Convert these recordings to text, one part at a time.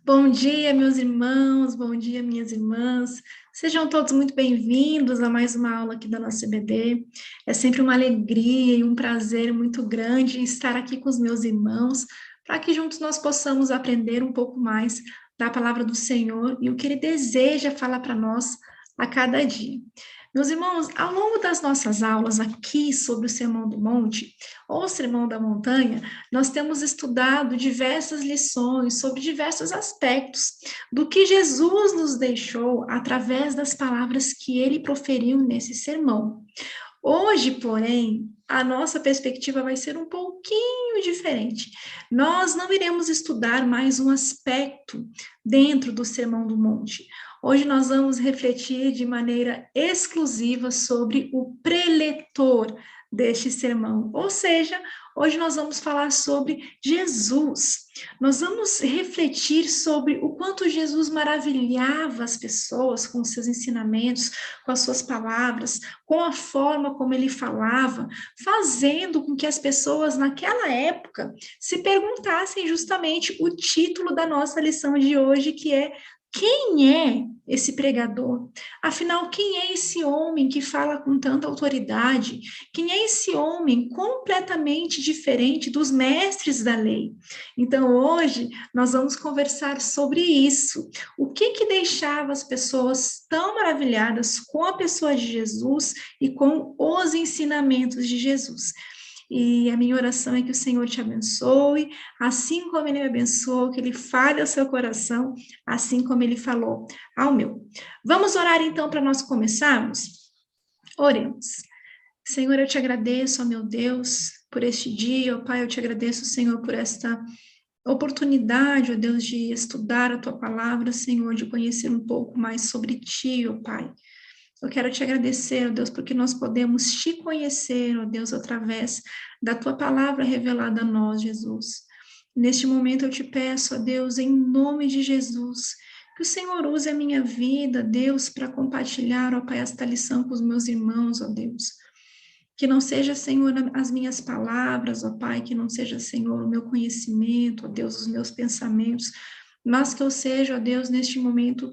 Bom dia, meus irmãos, bom dia, minhas irmãs. Sejam todos muito bem-vindos a mais uma aula aqui da nossa EBD. É sempre uma alegria e um prazer muito grande estar aqui com os meus irmãos, para que juntos nós possamos aprender um pouco mais da palavra do Senhor e o que Ele deseja falar para nós a cada dia. Meus irmãos, ao longo das nossas aulas aqui sobre o Sermão do Monte, ou Sermão da Montanha, nós temos estudado diversas lições sobre diversos aspectos do que Jesus nos deixou através das palavras que ele proferiu nesse sermão. Hoje, porém, a nossa perspectiva vai ser um pouquinho diferente. Nós não iremos estudar mais um aspecto dentro do Sermão do Monte. Hoje nós vamos refletir de maneira exclusiva sobre o preletor deste sermão, ou seja, hoje nós vamos falar sobre Jesus. Nós vamos refletir sobre o quanto Jesus maravilhava as pessoas com seus ensinamentos, com as suas palavras, com a forma como ele falava, fazendo com que as pessoas naquela época se perguntassem justamente o título da nossa lição de hoje, que é: quem é esse pregador? Afinal, quem é esse homem que fala com tanta autoridade? Quem é esse homem completamente diferente dos mestres da lei? Então, hoje, nós vamos conversar sobre isso. O que deixava as pessoas tão maravilhadas com a pessoa de Jesus e com os ensinamentos de Jesus? E a minha oração é que o Senhor te abençoe, assim como Ele me abençoou, que Ele fale ao seu coração, assim como Ele falou ao meu. Vamos orar então para nós começarmos? Oremos. Senhor, eu te agradeço, ó meu Deus, por este dia, ó Pai, eu te agradeço, Senhor, por esta oportunidade, ó Deus, de estudar a tua palavra, Senhor, de conhecer um pouco mais sobre ti, ó Pai. Eu quero te agradecer, ó Deus, porque nós podemos te conhecer, ó Deus, através da tua palavra revelada a nós, Jesus. Neste momento eu te peço, ó Deus, em nome de Jesus, que o Senhor use a minha vida, Deus, para compartilhar, ó Pai, esta lição com os meus irmãos, ó Deus. Que não seja, Senhor, as minhas palavras, ó Pai, que não seja, Senhor, o meu conhecimento, ó Deus, os meus pensamentos, mas que eu seja, ó Deus, neste momento,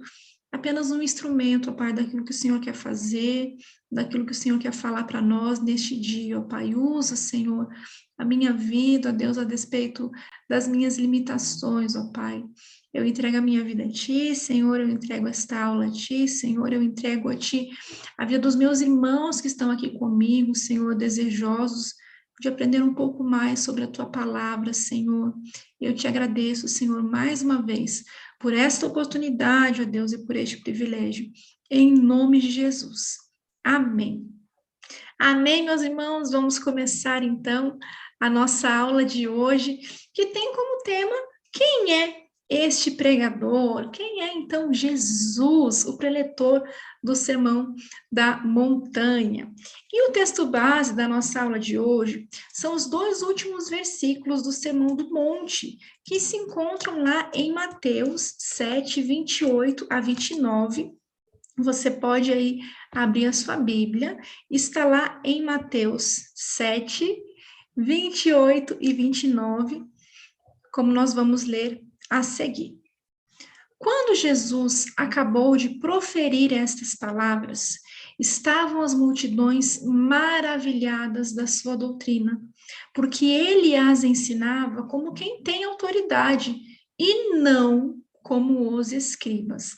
apenas um instrumento, ó Pai, daquilo que o Senhor quer fazer, daquilo que o Senhor quer falar para nós neste dia, ó Pai. Usa, Senhor, a minha vida, ó Deus, a despeito das minhas limitações, ó Pai. Eu entrego a minha vida a Ti, Senhor, eu entrego esta aula a Ti, Senhor, eu entrego a Ti a vida dos meus irmãos que estão aqui comigo, Senhor, desejosos de aprender um pouco mais sobre a Tua palavra, Senhor. Eu te agradeço, Senhor, mais uma vez, por esta oportunidade, ó Deus, e por este privilégio, em nome de Jesus. Amém. Amém, meus irmãos. Vamos começar, então, a nossa aula de hoje, que tem como tema: quem é este pregador? Quem é, então, Jesus, o preletor do Sermão da Montanha? E o texto base da nossa aula de hoje são os dois últimos versículos do Sermão do Monte, que se encontram lá em Mateus 7, 28 a 29. Você pode aí abrir a sua Bíblia, está lá em Mateus 7, 28 e 29, como nós vamos ler a seguir. Quando Jesus acabou de proferir estas palavras, estavam as multidões maravilhadas da sua doutrina, porque ele as ensinava como quem tem autoridade e não como os escribas.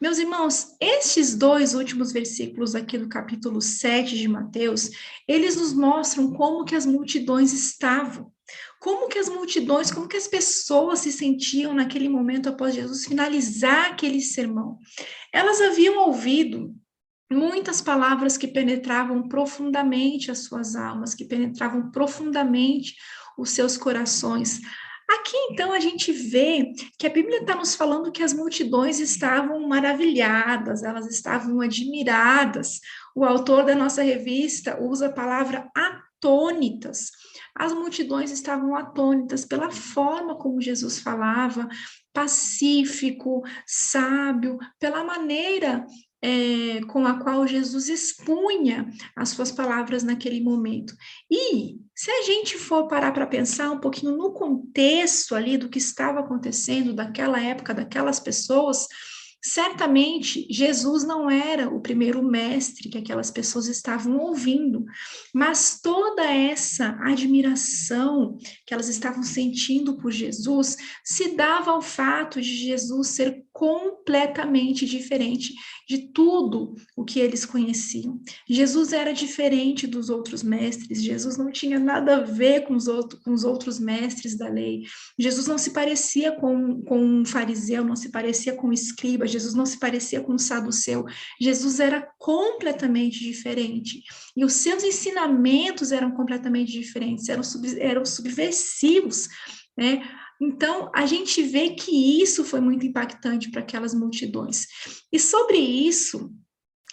Meus irmãos, estes dois últimos versículos aqui do capítulo 7 de Mateus, eles nos mostram como que as multidões estavam, como que as multidões, como que as pessoas se sentiam naquele momento após Jesus finalizar aquele sermão. Elas haviam ouvido muitas palavras que penetravam profundamente as suas almas, que penetravam profundamente os seus corações. Aqui, então, a gente vê que a Bíblia está nos falando que as multidões estavam maravilhadas, elas estavam admiradas. O autor da nossa revista usa a palavra atônitas. As multidões estavam atônitas pela forma como Jesus falava, pacífico, sábio, pela maneira com a qual Jesus expunha as suas palavras naquele momento. E Se a gente for parar para pensar um pouquinho no contexto ali do que estava acontecendo daquela época, daquelas pessoas, certamente Jesus não era o primeiro mestre que aquelas pessoas estavam ouvindo, mas toda essa admiração que elas estavam sentindo por Jesus se dava ao fato de Jesus ser completamente diferente de tudo o que eles conheciam. Jesus era diferente dos outros mestres, Jesus não tinha nada a ver com os outros mestres da lei, Jesus não se parecia com um fariseu, não se parecia com um escriba, Jesus não se parecia com um saduceu, Jesus era completamente diferente, e os seus ensinamentos eram completamente diferentes, eram subversivos, né? Então, a gente vê que isso foi muito impactante para aquelas multidões. E sobre isso,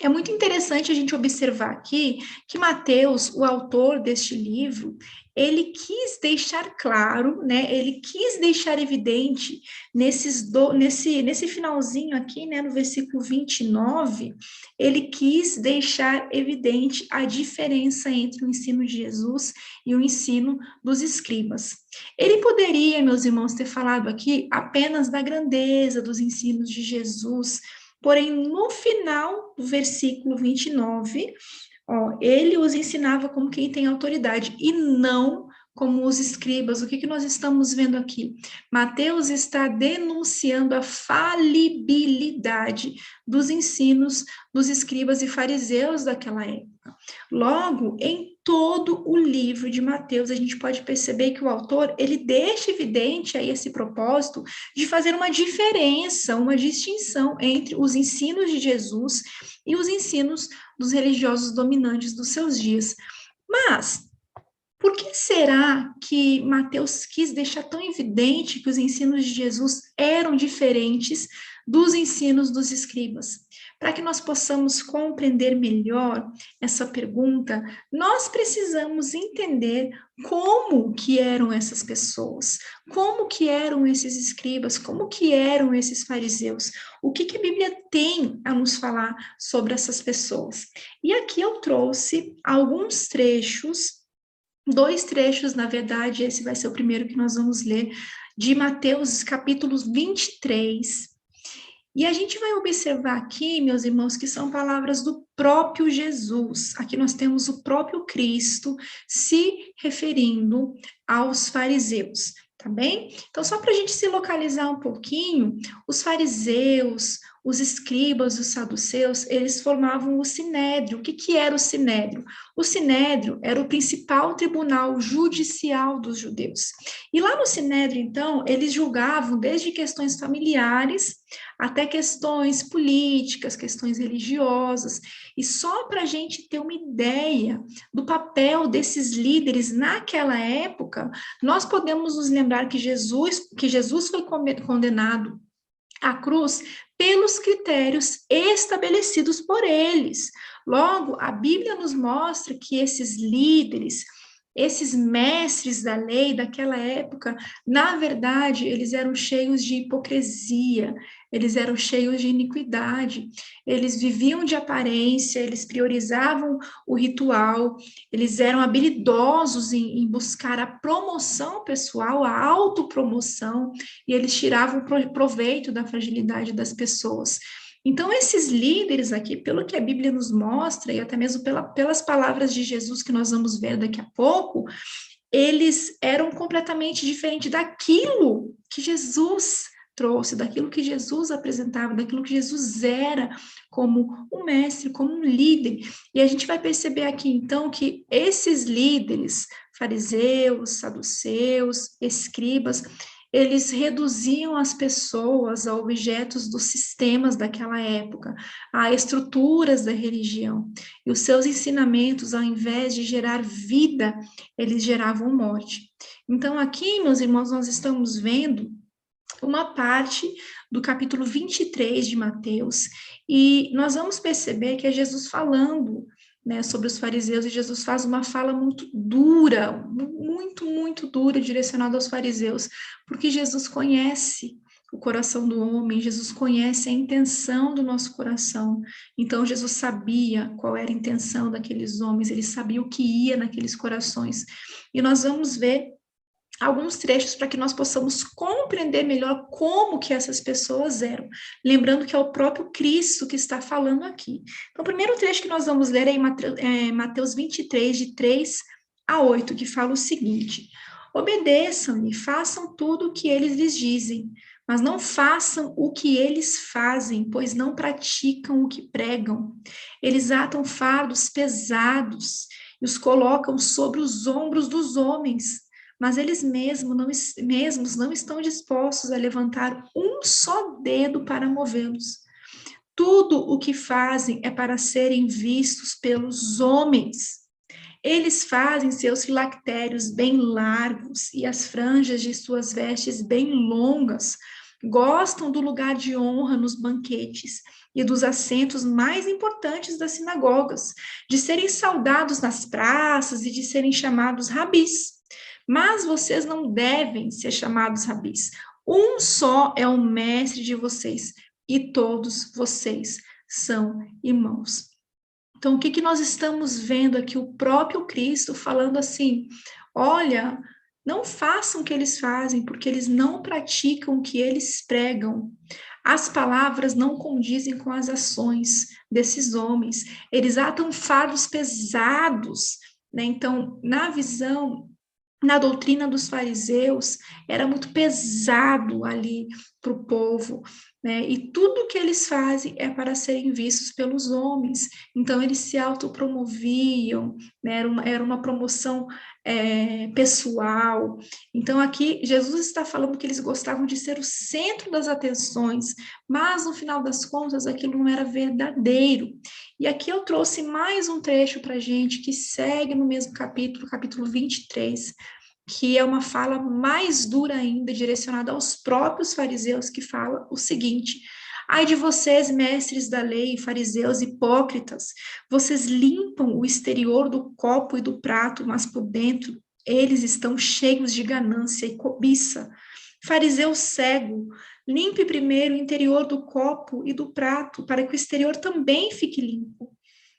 é muito interessante a gente observar aqui que Mateus, o autor deste livro, ele quis deixar claro, né, ele quis deixar evidente nesse finalzinho aqui, né, no versículo 29, ele quis deixar evidente a diferença entre o ensino de Jesus e o ensino dos escribas. Ele poderia, meus irmãos, ter falado aqui apenas da grandeza dos ensinos de Jesus, porém, no final do versículo 29, ó, ele os ensinava como quem tem autoridade e não como os escribas. O que nós estamos vendo aqui? Mateus está denunciando a falibilidade dos ensinos dos escribas e fariseus daquela época. Logo, em todo o livro de Mateus, a gente pode perceber que o autor, ele deixa evidente aí esse propósito de fazer uma diferença, uma distinção entre os ensinos de Jesus e os ensinos dos religiosos dominantes dos seus dias. Mas, por que será que Mateus quis deixar tão evidente que os ensinos de Jesus eram diferentes dos ensinos dos escribas? Para que nós possamos compreender melhor essa pergunta, nós precisamos entender como que eram essas pessoas, como que eram esses escribas, como que eram esses fariseus, o que a Bíblia tem a nos falar sobre essas pessoas. E aqui eu trouxe alguns trechos, dois trechos, na verdade, esse vai ser o primeiro que nós vamos ler, de Mateus capítulo 23. E a gente vai observar aqui, meus irmãos, que são palavras do próprio Jesus. Aqui nós temos o próprio Cristo se referindo aos fariseus, tá bem? Então, só para a gente se localizar um pouquinho, os fariseus, os escribas, os saduceus, eles formavam o sinédrio. O que era o sinédrio? O sinédrio era o principal tribunal judicial dos judeus. E lá no sinédrio, então, eles julgavam desde questões familiares até questões políticas, questões religiosas. E só para a gente ter uma ideia do papel desses líderes naquela época, nós podemos nos lembrar que Jesus foi condenado à cruz pelos critérios estabelecidos por eles. Logo, a Bíblia nos mostra que esses líderes, esses mestres da lei daquela época, na verdade, eles eram cheios de hipocrisia, eles eram cheios de iniquidade, eles viviam de aparência, eles priorizavam o ritual, eles eram habilidosos em buscar a promoção pessoal, a autopromoção, e eles tiravam proveito da fragilidade das pessoas. Então, esses líderes aqui, pelo que a Bíblia nos mostra, e até mesmo pelas palavras de Jesus que nós vamos ver daqui a pouco, eles eram completamente diferentes daquilo que Jesus trouxe, daquilo que Jesus apresentava, daquilo que Jesus era como um mestre, como um líder. E a gente vai perceber aqui, então, que esses líderes, fariseus, saduceus, escribas, eles reduziam as pessoas a objetos dos sistemas daquela época, a estruturas da religião. E os seus ensinamentos, ao invés de gerar vida, eles geravam morte. Então, aqui, meus irmãos, nós estamos vendo uma parte do capítulo 23 de Mateus, e nós vamos perceber que é Jesus falando, né, sobre os fariseus, e Jesus faz uma fala muito dura, muito dura, direcionada aos fariseus, porque Jesus conhece o coração do homem, Jesus conhece a intenção do nosso coração. Então, Jesus sabia qual era a intenção daqueles homens, ele sabia o que ia naqueles corações. E nós vamos ver alguns trechos para que nós possamos compreender melhor como que essas pessoas eram. Lembrando que é o próprio Cristo que está falando aqui. Então, o primeiro trecho que nós vamos ler é em Mateus 23, de 3 a 8, que fala o seguinte: obedeçam-lhe, façam tudo o que eles lhes dizem, mas não façam o que eles fazem, pois não praticam o que pregam. Eles atam fardos pesados e os colocam sobre os ombros dos homens, mas eles mesmos não estão dispostos a levantar um só dedo para movê-los. Tudo o que fazem é para serem vistos pelos homens. Eles fazem seus filactérios bem largos e as franjas de suas vestes bem longas. Gostam do lugar de honra nos banquetes e dos assentos mais importantes das sinagogas, de serem saudados nas praças e de serem chamados rabis. Mas vocês não devem ser chamados rabis. Um só é o mestre de vocês, e todos vocês são irmãos. Então, o que nós estamos vendo aqui? O próprio Cristo falando assim: olha, não façam o que eles fazem, porque eles não praticam o que eles pregam. As palavras não condizem com as ações desses homens. Eles atam fardos pesados, né? Então, na doutrina dos fariseus, era muito pesado ali para o povo, né? E tudo que eles fazem é para serem vistos pelos homens. Então, eles se autopromoviam, né? Era uma promoção pessoal. Então, aqui, Jesus está falando que eles gostavam de ser o centro das atenções, mas, no final das contas, aquilo não era verdadeiro. E aqui eu trouxe mais um trecho para a gente, que segue no mesmo capítulo, capítulo 23, que é uma fala mais dura ainda, direcionada aos próprios fariseus, que fala o seguinte: ai de vocês, mestres da lei, fariseus hipócritas, vocês limpam o exterior do copo e do prato, mas por dentro eles estão cheios de ganância e cobiça. Fariseu cego, limpe primeiro o interior do copo e do prato, para que o exterior também fique limpo.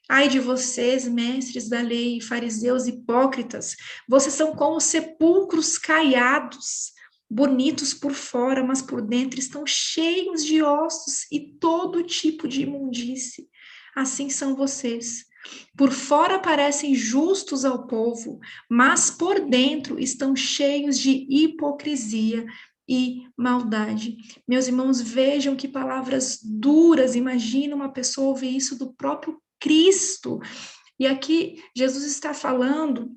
Ai de vocês, mestres da lei, fariseus hipócritas, vocês são como sepulcros caiados, bonitos por fora, mas por dentro estão cheios de ossos e todo tipo de imundície. Assim são vocês. Por fora parecem justos ao povo, mas por dentro estão cheios de hipocrisia e maldade. Meus irmãos, vejam que palavras duras. Imagina uma pessoa ouvir isso do próprio Cristo. E aqui Jesus está falando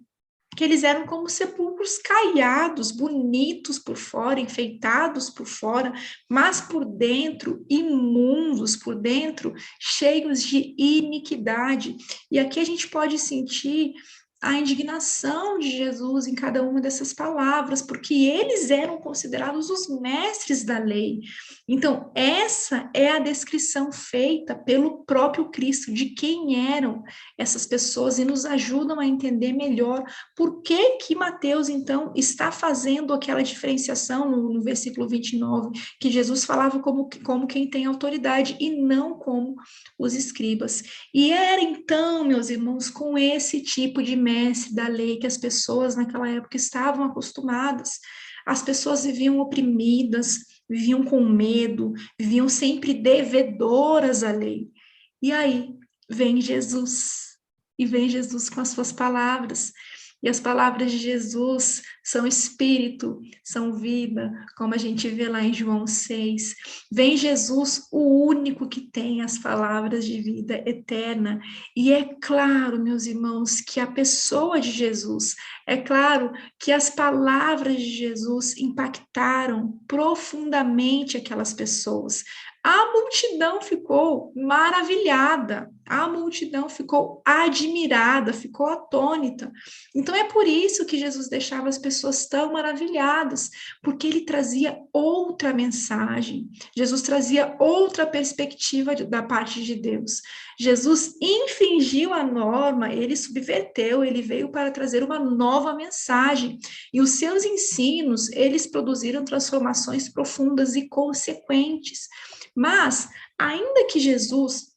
que eles eram como sepulcros caiados, bonitos por fora, enfeitados por fora, mas por dentro imundos, por dentro cheios de iniquidade. E aqui a gente pode sentir a indignação de Jesus em cada uma dessas palavras, porque eles eram considerados os mestres da lei. Então, essa é a descrição feita pelo próprio Cristo de quem eram essas pessoas, e nos ajudam a entender melhor por que Mateus, então, está fazendo aquela diferenciação no versículo 29, que Jesus falava como quem tem autoridade e não como os escribas. E era, então, meus irmãos, com esse tipo de mestre da lei que as pessoas naquela época estavam acostumadas. As pessoas viviam oprimidas, viviam com medo, viviam sempre devedoras à lei. E aí vem Jesus, e vem Jesus com as suas palavras. E as palavras de Jesus são espírito, são vida, como a gente vê lá em João 6. Vem Jesus, o único que tem as palavras de vida eterna. E é claro, meus irmãos, que a pessoa de Jesus, é claro que as palavras de Jesus impactaram profundamente aquelas pessoas. A multidão ficou maravilhada, a multidão ficou admirada, ficou atônita. Então é por isso que Jesus deixava pessoas tão maravilhadas, porque ele trazia outra mensagem, Jesus trazia outra perspectiva da parte de Deus. Jesus infringiu a norma, ele subverteu, ele veio para trazer uma nova mensagem, e os seus ensinos, eles produziram transformações profundas e consequentes. Mas, ainda que Jesus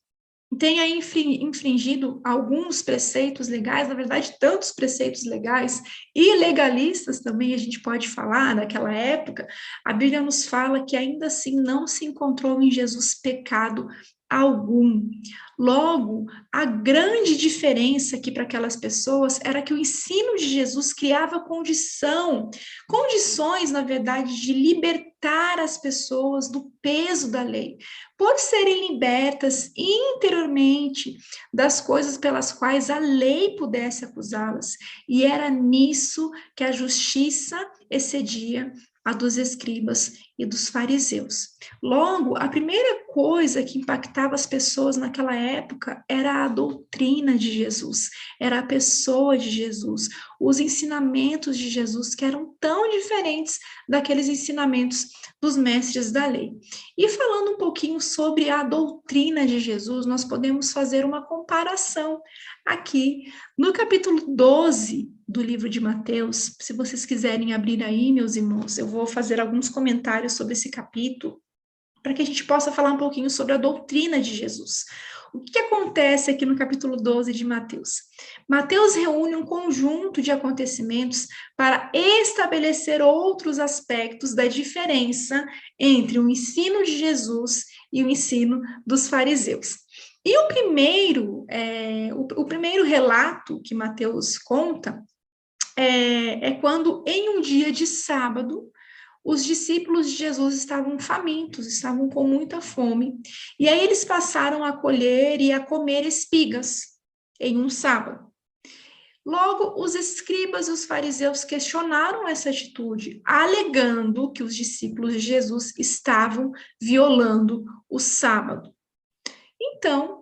tenha infringido alguns preceitos legais, na verdade, tantos preceitos legais e legalistas também, a gente pode falar, naquela época, a Bíblia nos fala que ainda assim não se encontrou em Jesus pecado algum. Logo, a grande diferença aqui para aquelas pessoas era que o ensino de Jesus criava condições, na verdade, de libertar as pessoas do peso da lei, por serem libertas interiormente das coisas pelas quais a lei pudesse acusá-las. E era nisso que a justiça excedia a dos escribas e dos fariseus. Logo, a primeira coisa que impactava as pessoas naquela época era a doutrina de Jesus, era a pessoa de Jesus, os ensinamentos de Jesus, que eram tão diferentes daqueles ensinamentos dos mestres da lei. E falando um pouquinho sobre a doutrina de Jesus, nós podemos fazer uma comparação aqui no capítulo 12 do livro de Mateus. Se vocês quiserem abrir aí, meus irmãos, eu vou fazer alguns comentários sobre esse capítulo, para que a gente possa falar um pouquinho sobre a doutrina de Jesus. O que acontece aqui no capítulo 12 de Mateus? Mateus reúne um conjunto de acontecimentos para estabelecer outros aspectos da diferença entre o ensino de Jesus e o ensino dos fariseus. E o primeiro relato que Mateus conta é quando, em um dia de sábado, os discípulos de Jesus estavam famintos, estavam com muita fome, e aí eles passaram a colher e a comer espigas em um sábado. Logo, os escribas e os fariseus questionaram essa atitude, alegando que os discípulos de Jesus estavam violando o sábado. Então,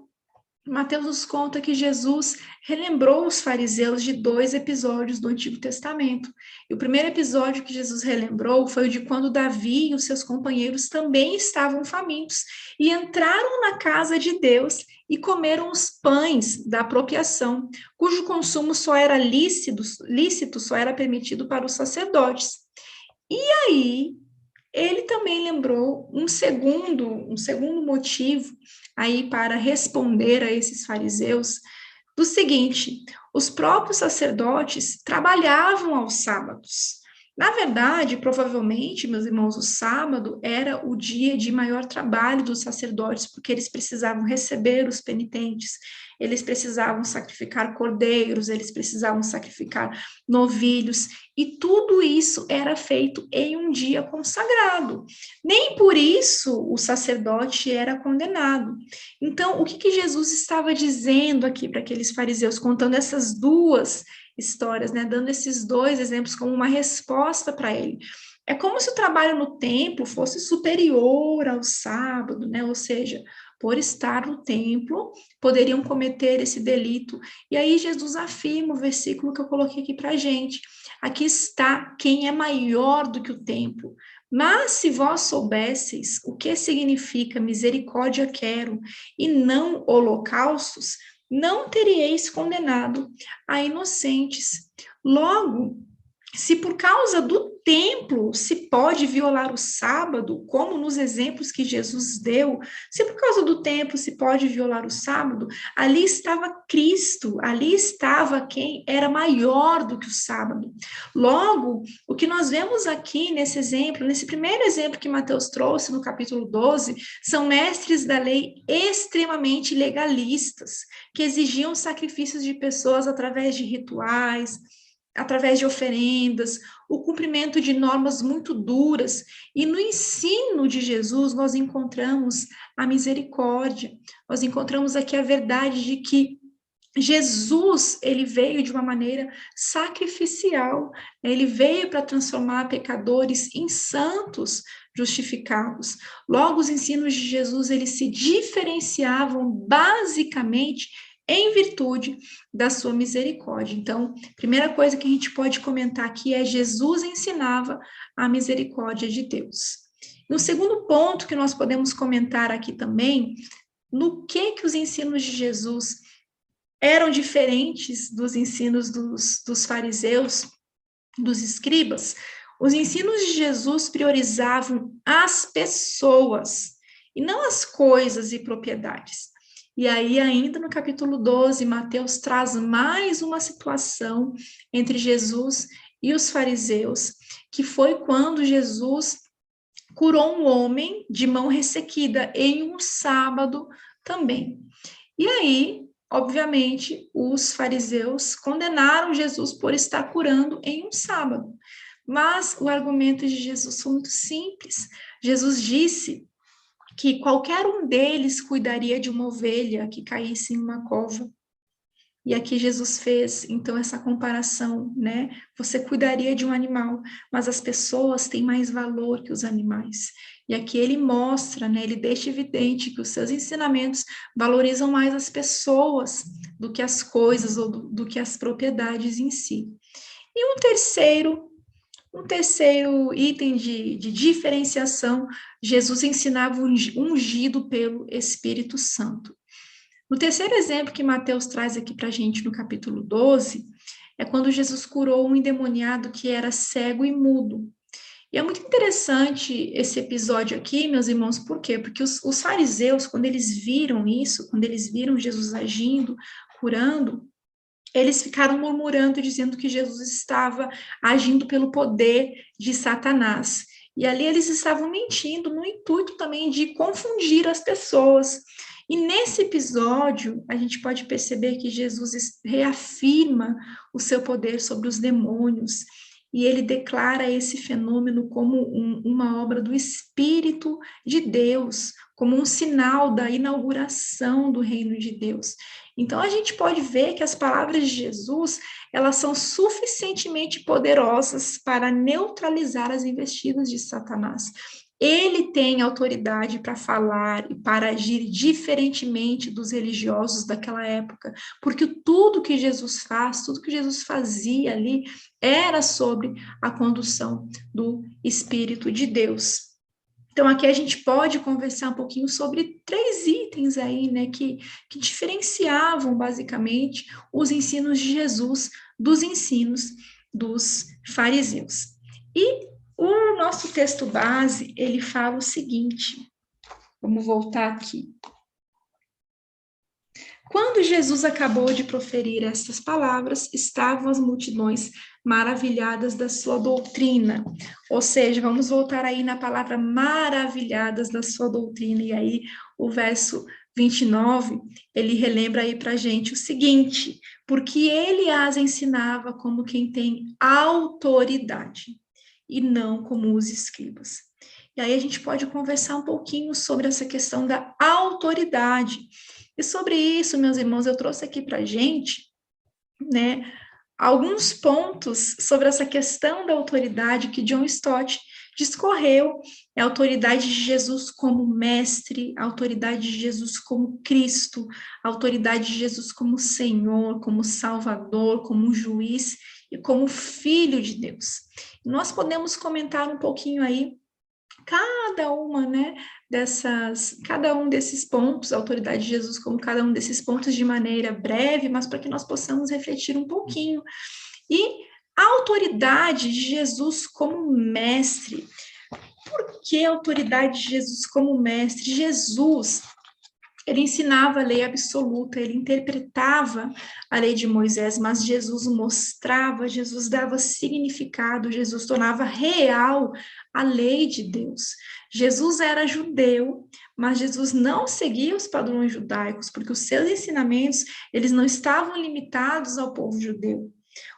Mateus nos conta que Jesus relembrou os fariseus de 2 episódios do Antigo Testamento. E o primeiro episódio que Jesus relembrou foi o de quando Davi e os seus companheiros também estavam famintos e entraram na casa de Deus e comeram os pães da apropriação, cujo consumo só era lícito, só era permitido para os sacerdotes. E aí, ele também lembrou um segundo motivo aí para responder a esses fariseus do seguinte: os próprios sacerdotes trabalhavam aos sábados. Na verdade, provavelmente, meus irmãos, o sábado era o dia de maior trabalho dos sacerdotes, porque eles precisavam receber os penitentes, eles precisavam sacrificar cordeiros, eles precisavam sacrificar novilhos, e tudo isso era feito em um dia consagrado. Nem por isso o sacerdote era condenado. Então, o que Jesus estava dizendo aqui para aqueles fariseus, contando essas duas histórias, né, dando esses 2 exemplos como uma resposta para ele? É como se o trabalho no templo fosse superior ao sábado, né? Ou seja, por estar no templo, poderiam cometer esse delito. E aí Jesus afirma o versículo que eu coloquei aqui para a gente. Aqui está quem é maior do que o templo. Mas se vós soubesseis o que significa misericórdia quero e não holocaustos, não teríeis condenado a inocentes. Logo, se por causa do templo se pode violar o sábado, como nos exemplos que Jesus deu, se por causa do templo se pode violar o sábado, ali estava Cristo, ali estava quem era maior do que o sábado. Logo, o que nós vemos aqui nesse exemplo, nesse primeiro exemplo que Mateus trouxe no capítulo 12, são mestres da lei extremamente legalistas, que exigiam sacrifícios de pessoas através de rituais, através de oferendas, o cumprimento de normas muito duras. E no ensino de Jesus, nós encontramos a misericórdia, nós encontramos aqui a verdade de que Jesus, ele veio de uma maneira sacrificial, ele veio para transformar pecadores em santos justificados. Logo, os ensinos de Jesus, eles se diferenciavam basicamente em virtude da sua misericórdia. Então, primeira coisa que a gente pode comentar aqui é Jesus ensinava a misericórdia de Deus. No segundo ponto que nós podemos comentar aqui também, no que os ensinos de Jesus eram diferentes dos ensinos dos fariseus, dos escribas. Os ensinos de Jesus priorizavam as pessoas e não as coisas e propriedades. E aí, ainda no capítulo 12, Mateus traz mais uma situação entre Jesus e os fariseus, que foi quando Jesus curou um homem de mão ressequida em um sábado também. E aí, obviamente, os fariseus condenaram Jesus por estar curando em um sábado. Mas o argumento de Jesus foi muito simples. Jesus disse que qualquer um deles cuidaria de uma ovelha que caísse em uma cova. E aqui Jesus fez, então, essa comparação, né? Você cuidaria de um animal, mas as pessoas têm mais valor que os animais. E aqui ele mostra, né? Ele deixa evidente que os seus ensinamentos valorizam mais as pessoas do que as coisas ou do que as propriedades em si. E um terceiro item de diferenciação, Jesus ensinava o ungido pelo Espírito Santo. O terceiro exemplo que Mateus traz aqui para a gente no capítulo 12 é quando Jesus curou um endemoniado que era cego e mudo. E é muito interessante esse episódio aqui, meus irmãos, por quê? Porque os fariseus, quando eles viram isso, quando eles viram Jesus agindo, curando, eles ficaram murmurando, dizendo que Jesus estava agindo pelo poder de Satanás. E ali eles estavam mentindo no intuito também de confundir as pessoas. E nesse episódio, a gente pode perceber que Jesus reafirma o seu poder sobre os demônios, e ele declara esse fenômeno como uma obra do Espírito de Deus, como um sinal da inauguração do reino de Deus. Então, a gente pode ver que as palavras de Jesus, elas são suficientemente poderosas para neutralizar as investidas de Satanás. Ele tem autoridade para falar e para agir diferentemente dos religiosos daquela época, porque tudo que Jesus faz, tudo que Jesus fazia ali, era sobre a condução do Espírito de Deus. Então, aqui a gente pode conversar um pouquinho sobre 3 itens aí, né, que diferenciavam, basicamente, os ensinos de Jesus dos ensinos dos fariseus. E o nosso texto base, ele fala o seguinte, vamos voltar aqui. Quando Jesus acabou de proferir estas palavras, estavam as multidões maravilhadas da sua doutrina. Ou seja, vamos voltar aí na palavra maravilhadas da sua doutrina. E aí, o verso 29, ele relembra aí para a gente o seguinte: porque ele as ensinava como quem tem autoridade, e não como os escribas. E aí a gente pode conversar um pouquinho sobre essa questão da autoridade. E sobre isso, meus irmãos, eu trouxe aqui para a gente, né, alguns pontos sobre essa questão da autoridade que John Stott discorreu. É a autoridade de Jesus como mestre, a autoridade de Jesus como Cristo, a autoridade de Jesus como Senhor, como Salvador, como juiz e como Filho de Deus. Nós podemos comentar um pouquinho aí cada uma, né, cada um desses pontos, a autoridade de Jesus como cada um desses pontos de maneira breve, mas para que nós possamos refletir um pouquinho. E a autoridade de Jesus como mestre. Por que a autoridade de Jesus como mestre? Jesus, ele ensinava a lei absoluta, ele interpretava a lei de Moisés, mas Jesus mostrava, Jesus dava significado, Jesus tornava real a lei de Deus. Jesus era judeu, mas Jesus não seguia os padrões judaicos, porque os seus ensinamentos, eles não estavam limitados ao povo judeu.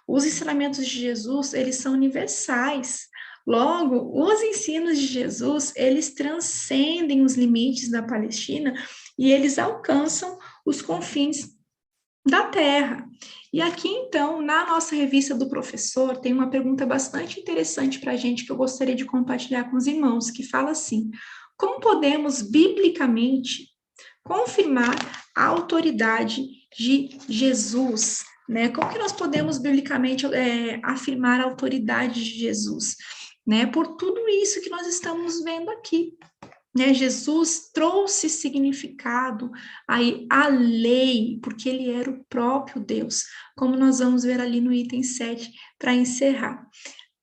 Os ensinamentos de Jesus, eles são universais. Logo, os ensinos de Jesus, eles transcendem os limites da Palestina e eles alcançam os confins da Terra. E aqui, então, na nossa revista do professor, tem uma pergunta bastante interessante para a gente que eu gostaria de compartilhar com os irmãos, que fala assim: como podemos, biblicamente, confirmar a autoridade de Jesus, né? Como que nós podemos biblicamente afirmar a autoridade de Jesus, né? Por tudo isso que nós estamos vendo aqui, né? Jesus trouxe significado aí à lei, porque ele era o próprio Deus, como nós vamos ver ali no item 7 para encerrar.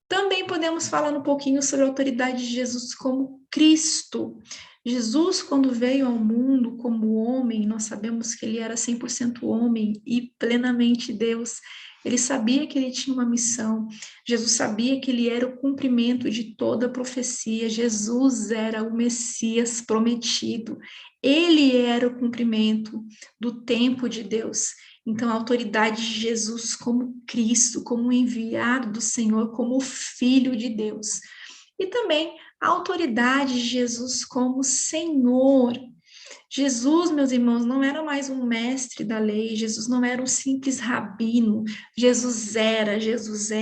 Também podemos falar um pouquinho sobre a autoridade de Jesus como Cristo. Jesus, quando veio ao mundo como homem, nós sabemos que ele era 100% homem e plenamente Deus. Ele sabia que ele tinha uma missão. Jesus sabia que ele era o cumprimento de toda a profecia. Jesus era o Messias prometido. Ele era o cumprimento do tempo de Deus. Então, a autoridade de Jesus como Cristo, como enviado do Senhor, como Filho de Deus. E também a autoridade de Jesus como Senhor. Jesus, meus irmãos, não era mais um mestre da lei, Jesus não era um simples rabino, Jesus é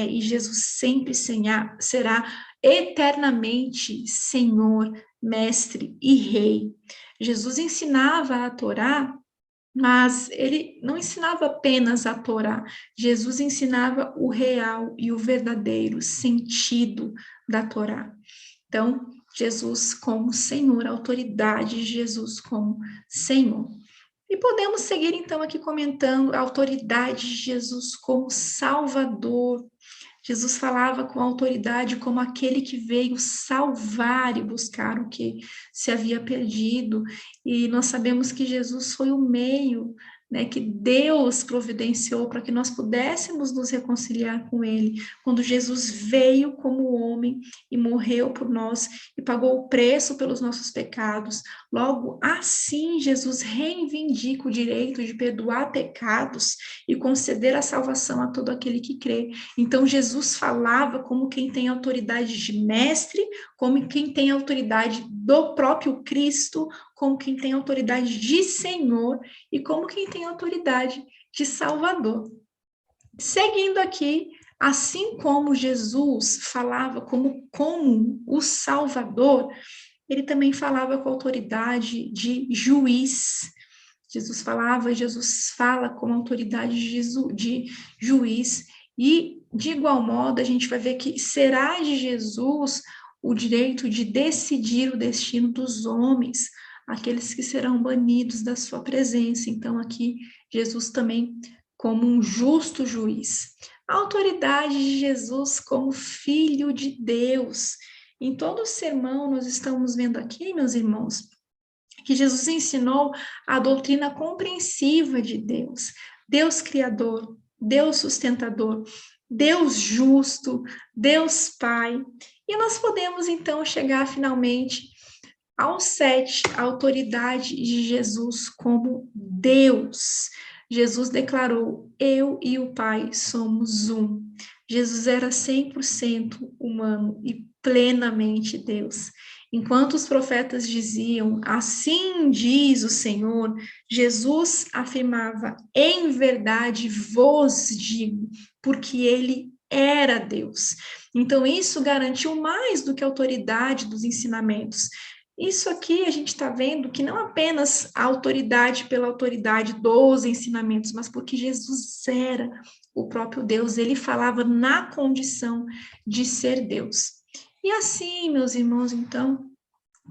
e Jesus sempre será eternamente Senhor, mestre e rei. Jesus ensinava a Torá, mas ele não ensinava apenas a Torá, Jesus ensinava o real e o verdadeiro sentido da Torá. Então, Jesus como Senhor, a autoridade de Jesus como Senhor. E podemos seguir então aqui comentando a autoridade de Jesus como Salvador. Jesus falava com autoridade como aquele que veio salvar e buscar o que se havia perdido. E nós sabemos que Jesus foi o meio, né, que Deus providenciou para que nós pudéssemos nos reconciliar com Ele. Quando Jesus veio como homem e morreu por nós e pagou o preço pelos nossos pecados, logo assim Jesus reivindica o direito de perdoar pecados e conceder a salvação a todo aquele que crê. Então, Jesus falava como quem tem autoridade de mestre, como quem tem autoridade do próprio Cristo, como quem tem autoridade de Senhor e como quem tem autoridade de Salvador. Seguindo aqui, assim como Jesus falava como o Salvador, ele também falava com autoridade de juiz. Jesus fala com autoridade de juiz. E, de igual modo, a gente vai ver que será de Jesus o direito de decidir o destino dos homens, aqueles que serão banidos da sua presença. Então, aqui, Jesus também como um justo juiz. A autoridade de Jesus como Filho de Deus. Em todo o sermão, nós estamos vendo aqui, meus irmãos, que Jesus ensinou a doutrina compreensiva de Deus, Deus Criador, Deus sustentador, Deus justo, Deus Pai. E nós podemos então chegar finalmente ao 7, a autoridade de Jesus como Deus. Jesus declarou: eu e o Pai somos um. Jesus era 100% humano e plenamente Deus. Enquanto os profetas diziam, assim diz o Senhor, Jesus afirmava, em verdade vos digo, porque ele era Deus. Então, isso garantiu mais do que a autoridade dos ensinamentos. Isso aqui a gente está vendo que não apenas a autoridade pela autoridade dos ensinamentos, mas porque Jesus era o próprio Deus, ele falava na condição de ser Deus. E assim, meus irmãos, então,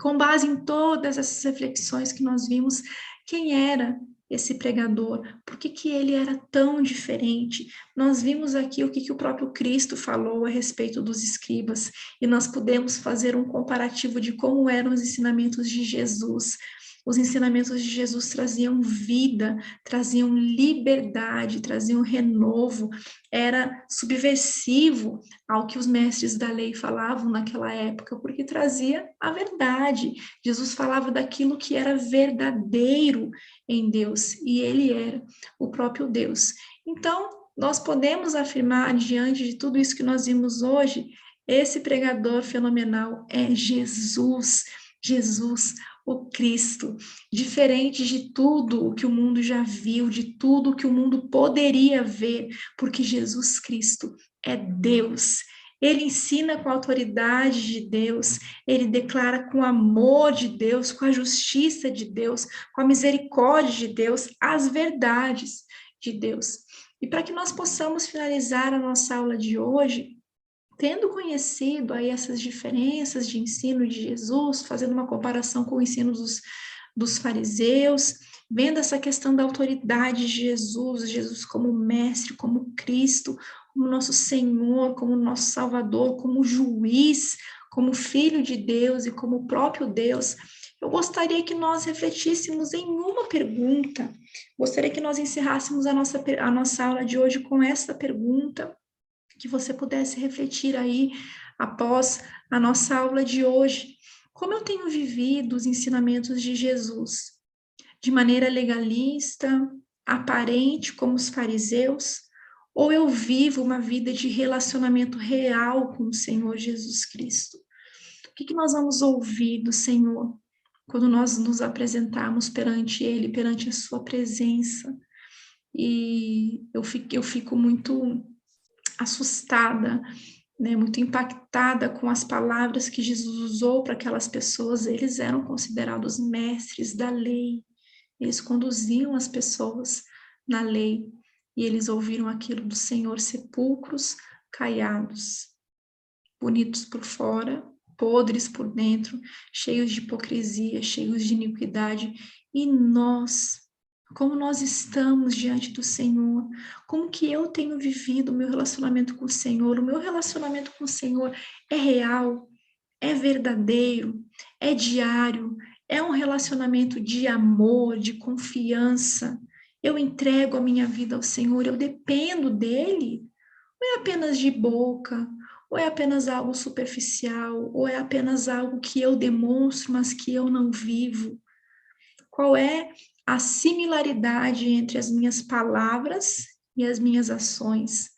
com base em todas essas reflexões que nós vimos, quem era esse pregador? Por que ele era tão diferente? Nós vimos aqui o que o próprio Cristo falou a respeito dos escribas, e nós podemos fazer um comparativo de como eram os ensinamentos de Jesus. Os ensinamentos de Jesus traziam vida, traziam liberdade, traziam renovo, era subversivo ao que os mestres da lei falavam naquela época, porque trazia a verdade. Jesus falava daquilo que era verdadeiro em Deus, e ele era o próprio Deus. Então, nós podemos afirmar, diante de tudo isso que nós vimos hoje, esse pregador fenomenal é Jesus, Jesus, o Cristo, diferente de tudo o que o mundo já viu, de tudo o que o mundo poderia ver, porque Jesus Cristo é Deus. Ele ensina com a autoridade de Deus, ele declara com o amor de Deus, com a justiça de Deus, com a misericórdia de Deus, as verdades de Deus. E para que nós possamos finalizar a nossa aula de hoje, tendo conhecido aí essas diferenças de ensino de Jesus, fazendo uma comparação com o ensino dos fariseus, vendo essa questão da autoridade de Jesus, Jesus como mestre, como Cristo, como nosso Senhor, como nosso Salvador, como juiz, como Filho de Deus e como o próprio Deus, eu gostaria que nós refletíssemos em uma pergunta. Gostaria que nós encerrássemos a nossa aula de hoje com essa pergunta, que você pudesse refletir aí após a nossa aula de hoje. Como eu tenho vivido os ensinamentos de Jesus? De maneira legalista, aparente, como os fariseus? Ou eu vivo uma vida de relacionamento real com o Senhor Jesus Cristo? O que nós vamos ouvir do Senhor quando nós nos apresentarmos perante Ele, perante a Sua presença? E eu fico muito assustada, né, muito impactada com as palavras que Jesus usou para aquelas pessoas. Eles eram considerados mestres da lei, eles conduziam as pessoas na lei, e eles ouviram aquilo do Senhor: sepulcros caiados, bonitos por fora, podres por dentro, cheios de hipocrisia, cheios de iniquidade. E nós, como nós estamos diante do Senhor, como que eu tenho vivido o meu relacionamento com o Senhor? O meu relacionamento com o Senhor é real, é verdadeiro, é diário, é um relacionamento de amor, de confiança. Eu entrego a minha vida ao Senhor, eu dependo dEle. Ou é apenas de boca, ou é apenas algo superficial, ou é apenas algo que eu demonstro, mas que eu não vivo? Qual é a similaridade entre as minhas palavras e as minhas ações?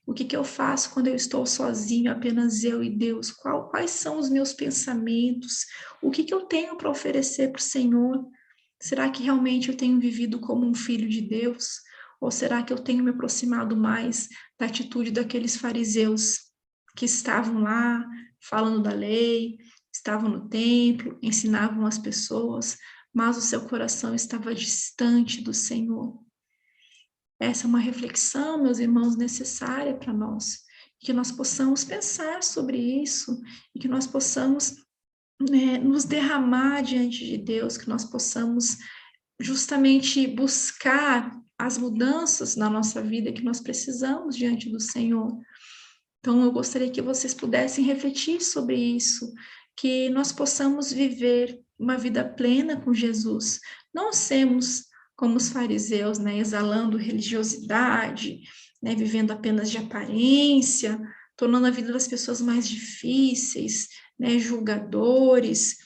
O que eu faço quando eu estou sozinho, apenas eu e Deus? Quais são os meus pensamentos? O que eu tenho para oferecer para o Senhor? Será que realmente eu tenho vivido como um filho de Deus? Ou será que eu tenho me aproximado mais da atitude daqueles fariseus que estavam lá falando da lei, estavam no templo, ensinavam as pessoas, mas o seu coração estava distante do Senhor? Essa é uma reflexão, meus irmãos, necessária para nós, que nós possamos pensar sobre isso e que nós possamos, né, nos derramar diante de Deus, que nós possamos justamente buscar as mudanças na nossa vida que nós precisamos diante do Senhor. Então, eu gostaria que vocês pudessem refletir sobre isso, que nós possamos viver uma vida plena com Jesus. Não sermos como os fariseus, né, exalando religiosidade, né, vivendo apenas de aparência, tornando a vida das pessoas mais difíceis, né, julgadores,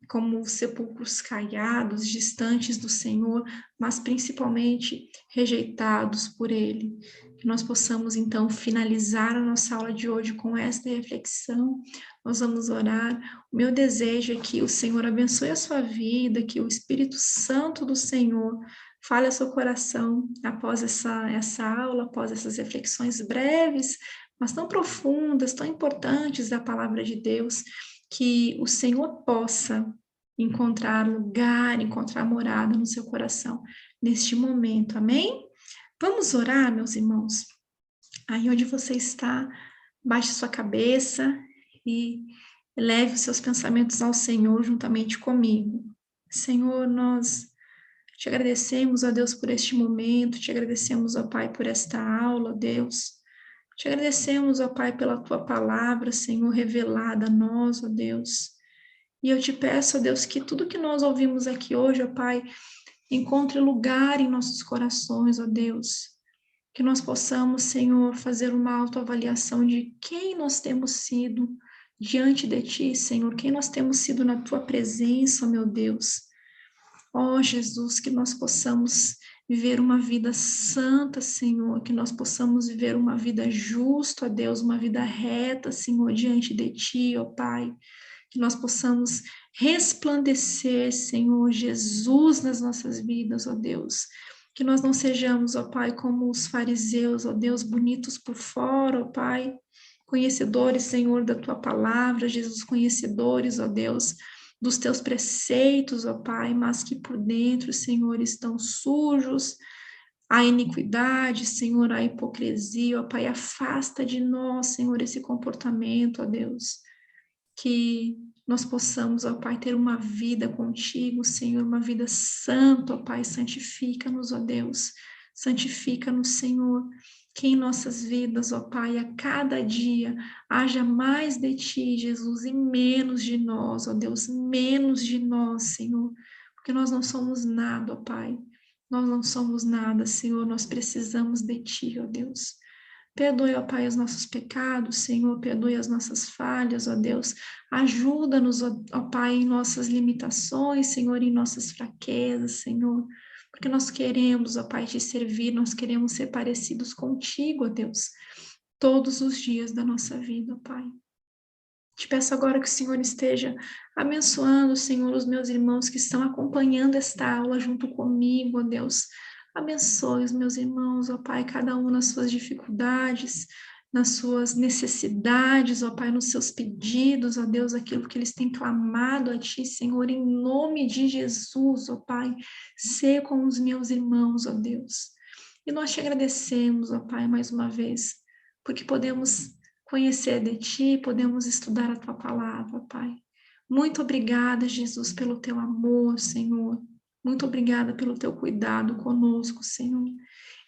como sepulcros caiados, distantes do Senhor, mas principalmente rejeitados por Ele. Que nós possamos, então, finalizar a nossa aula de hoje com esta reflexão. Nós vamos orar. O meu desejo é que o Senhor abençoe a sua vida, que o Espírito Santo do Senhor fale ao seu coração após essa aula, após essas reflexões breves, mas tão profundas, tão importantes da palavra de Deus, que o Senhor possa encontrar lugar, encontrar morada no seu coração neste momento, amém? Vamos orar, meus irmãos? Aí onde você está, baixe sua cabeça e leve os seus pensamentos ao Senhor juntamente comigo. Senhor, nós te agradecemos, ó Deus, por este momento, te agradecemos, ó Pai, por esta aula, ó Deus. Te agradecemos, ó Pai, pela tua palavra, Senhor, revelada a nós, ó Deus. E eu te peço, ó Deus, que tudo que nós ouvimos aqui hoje, ó Pai, encontre lugar em nossos corações, ó Deus. Que nós possamos, Senhor, fazer uma autoavaliação de quem nós temos sido diante de Ti, Senhor, quem nós temos sido na Tua presença, ó meu Deus. Ó Jesus, que nós possamos viver uma vida santa, Senhor, que nós possamos viver uma vida justa, ó Deus, uma vida reta, Senhor, diante de Ti, ó Pai. Que nós possamos resplandecer, Senhor Jesus, nas nossas vidas, ó Deus. Que nós não sejamos, ó Pai, como os fariseus, ó Deus, bonitos por fora, ó Pai, conhecedores, Senhor, da tua palavra, Jesus, conhecedores, ó Deus, dos teus preceitos, ó Pai, mas que por dentro, Senhor, estão sujos, a iniquidade, Senhor, a hipocrisia, ó Pai, afasta de nós, Senhor, esse comportamento, ó Deus, que nós possamos, ó Pai, ter uma vida contigo, Senhor, uma vida santa, ó Pai, santifica-nos, ó Deus, santifica-nos, Senhor, que em nossas vidas, ó Pai, a cada dia haja mais de Ti, Jesus, e menos de nós, ó Deus, menos de nós, Senhor, porque nós não somos nada, ó Pai, nós não somos nada, Senhor, nós precisamos de Ti, ó Deus. Perdoe, ó Pai, os nossos pecados, Senhor, perdoe as nossas falhas, ó Deus. Ajuda-nos, ó Pai, em nossas limitações, Senhor, em nossas fraquezas, Senhor. Porque nós queremos, ó Pai, te servir, nós queremos ser parecidos contigo, ó Deus, todos os dias da nossa vida, ó Pai. Te peço agora que o Senhor esteja abençoando, Senhor, os meus irmãos que estão acompanhando esta aula junto comigo, ó Deus. Abençoe os meus irmãos, ó Pai, cada um nas suas dificuldades, nas suas necessidades, ó Pai, nos seus pedidos, ó Deus, aquilo que eles têm clamado a Ti, Senhor, em nome de Jesus, ó Pai. Ser com os meus irmãos, ó Deus. E nós te agradecemos, ó Pai, mais uma vez, porque podemos conhecer de Ti, podemos estudar a Tua palavra, Pai. Muito obrigada, Jesus, pelo Teu amor, Senhor. Muito obrigada pelo Teu cuidado conosco, Senhor.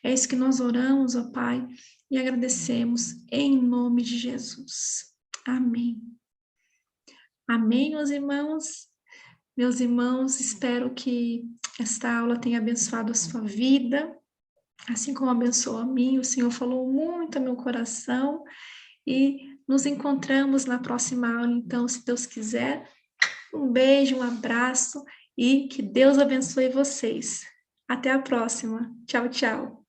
É isso que nós oramos, ó Pai, e agradecemos em nome de Jesus. Amém. Amém, meus irmãos. Meus irmãos, espero que esta aula tenha abençoado a sua vida, assim como abençoou a mim. O Senhor falou muito ao meu coração. E nos encontramos na próxima aula, então, se Deus quiser. Um beijo, um abraço e que Deus abençoe vocês. Até a próxima. Tchau, tchau.